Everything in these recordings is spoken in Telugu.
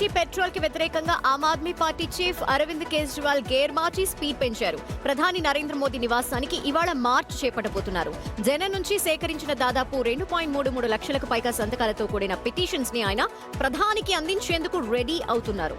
E20 పెట్రోల్ కి వ్యతిరేకంగా Aam Aadmi party chief Arvind Kejriwal gear మార్చి స్పీడ్ పెంచారు. ప్రధాని నరేంద్ర మోదీ నివాసానికి ఇవాళ మార్చ్ చేపట్టబోతున్నారు. జనం నుంచి సేకరించిన దాదాపు 2.33 లక్షలకు పైగా సంతకాలతో కూడిన పిటిషన్స్ ని ఆయన ప్రధానికి అందించేందుకు రెడీ అవుతున్నారు.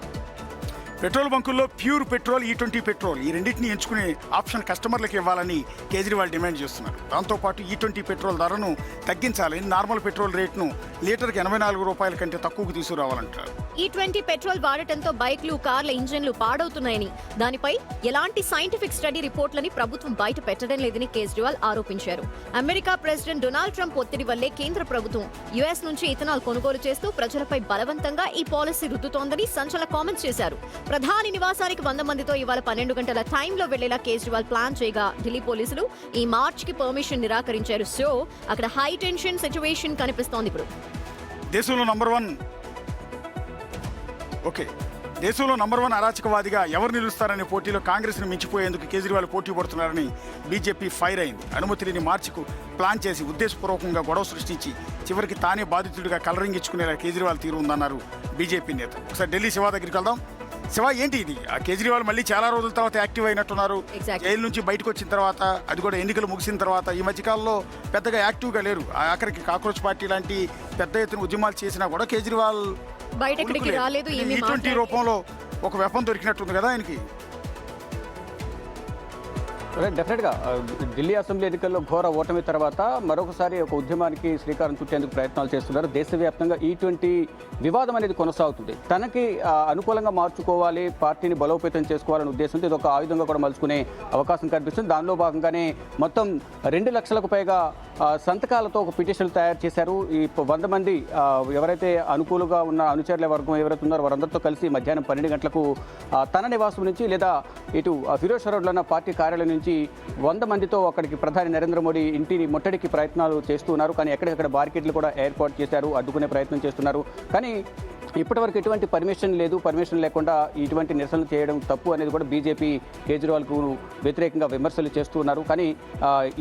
పెట్రోల్ బంకుల్లో ప్యూర్ పెట్రోల్, E20 పెట్రోల్ ఈ రెండింటిని ఎంచుకునే ఆప్షన్ కస్టమర్లకు ఇవ్వాలని కేజ్రీవాల్ డిమాండ్ చేస్తున్నారు. దాంతోపాటు E20 పెట్రోల్ ధరను తగ్గించాలని, నార్మల్ పెట్రోల్ రేట్ను లీటర్కి 84 రూపాయల కంటే తక్కువకు తీసుకురావాలంటారు. E20 పెట్రోల్ వాడటంతో బైక్లు, కార్ల ఇంజన్లు పాడవుతున్నాయని, దానిపై ఎలాంటి సైంటిఫిక్ స్టడీ రిపోర్ట్లని ప్రభుత్వం బయట పెట్టడం లేదని కేజ్రీవాల్ ఆరోపించారు. అమెరికా ప్రెసిడెంట్ డొనాల్డ్ ట్రంప్ ఒత్తిడి వల్లే కేంద్ర ప్రభుత్వం యుఎస్ నుంచి ఇథనాల్ కొనుగోలు చేస్తూ ప్రజలపై బలవంతంగా ఈ పాలసీ రుద్దుతోందని సంచలన కామెంట్స్ చేశారు. ప్రధాని నివాసానికి 100 మందితో ఇవాళ 12 గంటల టైంలో వెళ్లేలా కేజ్రీవాల్ ప్లాన్ చేయగా ఢిల్లీ పోలీసులు ఈ మార్చ్ కి పర్మిషన్ నిరాకరించారు. సో అక్కడ హై టెన్షన్ సిచ్యువేషన్ కనిపిస్తోంది. ఇప్పుడు దేశంలో నంబర్ 1 అరాచకవాదిగా ఎవరు నిలుస్తారనే పోటీలో కాంగ్రెస్ను మించిపోయేందుకు కేజ్రీవాల్ పోటీ పడుతున్నారని బీజేపీ ఫైర్ అయింది. అనుమతి లేని మార్చికు ప్లాన్ చేసి ఉద్దేశపూర్వకంగా గొడవ సృష్టించి చివరికి తానే బాధితుడిగా కలరింగ్ ఇచ్చుకునేలా కేజ్రీవాల్ తీరు ఉందన్నారు బీజేపీ నేత. ఒకసారి ఢిల్లీ శివ దగ్గరికి వెళ్దాం. శివ, ఏంటి ఇది? ఆ కేజ్రీవాల్ మళ్ళీ చాలా రోజుల తర్వాత యాక్టివ్ అయినట్టున్నారు. జైలు నుంచి బయటకు వచ్చిన తర్వాత, అది కూడా ఎన్నికలు ముగిసిన తర్వాత ఈ మధ్యకాలంలో పెద్దగా యాక్టివ్గా లేరు. ఆఖరికి కాక్రోచ్ పార్టీ లాంటి పెద్ద ఎత్తున ఉద్యమాలు చేసినా కూడా కేజ్రీవాల్ బయటకి రాలేదు. E20 రూపంలో ఒక వెపన్ దొరికినట్టుంది కదా ఆయనకి. డెఫినెట్గా ఢిల్లీ అసెంబ్లీ ఎన్నికల్లో ఘోర ఓటమి తర్వాత మరొకసారి ఒక ఉద్యమానికి శ్రీకారం చుట్టేందుకు ప్రయత్నాలు చేస్తున్నారు. దేశవ్యాప్తంగా E20 వివాదం అనేది కొనసాగుతుంది. తనకి అనుకూలంగా మార్చుకోవాలి, పార్టీని బలోపేతం చేసుకోవాలనే ఉద్దేశంతో ఇది ఒక ఆయుధంగా కూడా మలుచుకునే అవకాశం కనిపిస్తుంది. దానిలో భాగంగానే మొత్తం 2 లక్షలకు పైగా సంతకాలతో ఒక పిటిషన్ తయారు చేశారు. ఈ 100 మంది ఎవరైతే అనుకూలంగా ఉన్న అనుచరుల వర్గం ఎవరైతే ఉన్నారో వారందరితో కలిసి మధ్యాహ్నం 12 గంటలకు తన నివాసం నుంచి లేదా ఇటు ఫిరోజ్ రోడ్లో ఉన్న పార్టీ కార్యాలయం నుంచి 100 మందితో అక్కడికి ప్రధాని నరేంద్ర మోడీ ఇంటిని ముట్టడికి ప్రయత్నాలు చేస్తున్నారు. కానీ ఎక్కడికక్కడ బార్కెట్లు కూడా ఏర్పాటు చేశారు, అడ్డుకునే ప్రయత్నం చేస్తున్నారు. కానీ ఇప్పటివరకు ఎటువంటి పర్మిషన్ లేదు. పర్మిషన్ లేకుండా ఇటువంటి నిరసనలు చేయడం తప్పు అనేది కూడా బీజేపీ కేజ్రీవాల్కు వ్యతిరేకంగా విమర్శలు చేస్తున్నారు. కానీ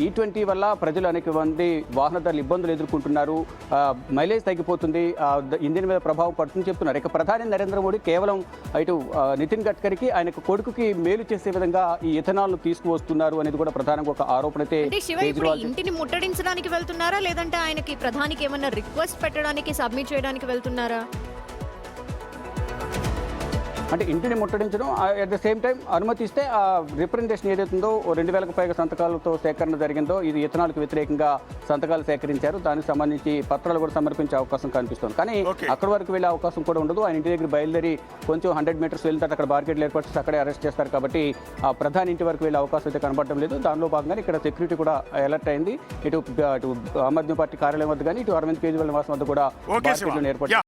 E20 వల్ల ప్రజలు అనేక మంది వాహనదారులు ఇబ్బందులు ఎదుర్కొంటున్నారు, మైలేజ్ తగ్గిపోతుంది, ఇంజిన్ మీద ప్రభావం పడుతుందని చెప్తున్నారు. ఇక ప్రధాని నరేంద్ర మోడీ కేవలం ఇటు నితిన్ గడ్కరీకి ఆయన కొడుకుకి మేలు చేసే విధంగా ఈ ఇథనాల్ను తీసుకువస్తున్నారు అనేది కూడా ప్రధానంగా ఒక ఆరోపణ అయితే ఇంటిని ముట్టడించడానికి వెళ్తున్నారా, లేదంటే ఆయనకి ప్రధానికి ఏమన్నా రిక్వెస్ట్ పెట్టడానికి, సబ్మిట్ చేయడానికి వెళ్తున్నారా? అంటే ఇంటిని ముట్టడించడం, అట్ ద సేమ్ టైం అనుమతి ఇస్తే ఆ రిప్రజెంటేషన్ ఏదైతుందో 2000కు పైగా సంతకాలతో సేకరణ జరిగిందో ఇది ఇథనాల్కు వ్యతిరేకంగా సంతకాలు సేకరించారు. దానికి సంబంధించి పత్రాలు కూడా సమర్పించే అవకాశం కనిపిస్తుంది. కానీ అక్కడి వరకు వెళ్ళే అవకాశం కూడా ఉండదు. ఆయన ఇంటి దగ్గర బయలుదేరి కొంచెం 100 మీటర్స్ వెళ్తారు, అక్కడ బార్కెట్లు ఏర్పాటు చేసి అక్కడే అరెస్ట్ చేస్తారు. కాబట్టి ఆ ప్రధాని ఇంటి వరకు వెళ్ళే అవకాశం అయితే కనబడటం లేదు. దానిలో భాగంగానే ఇక్కడ సెక్యూరిటీ కూడా అలర్ట్ అయింది. ఇటు ఆమ్ ఆద్మీ పార్టీ కార్యాలయం వద్ద కానీ, ఇటు అరవింద్ కేజ్రీవాల్ నివాసం వద్ద కూడా బార్కెట్లను ఏర్పాటు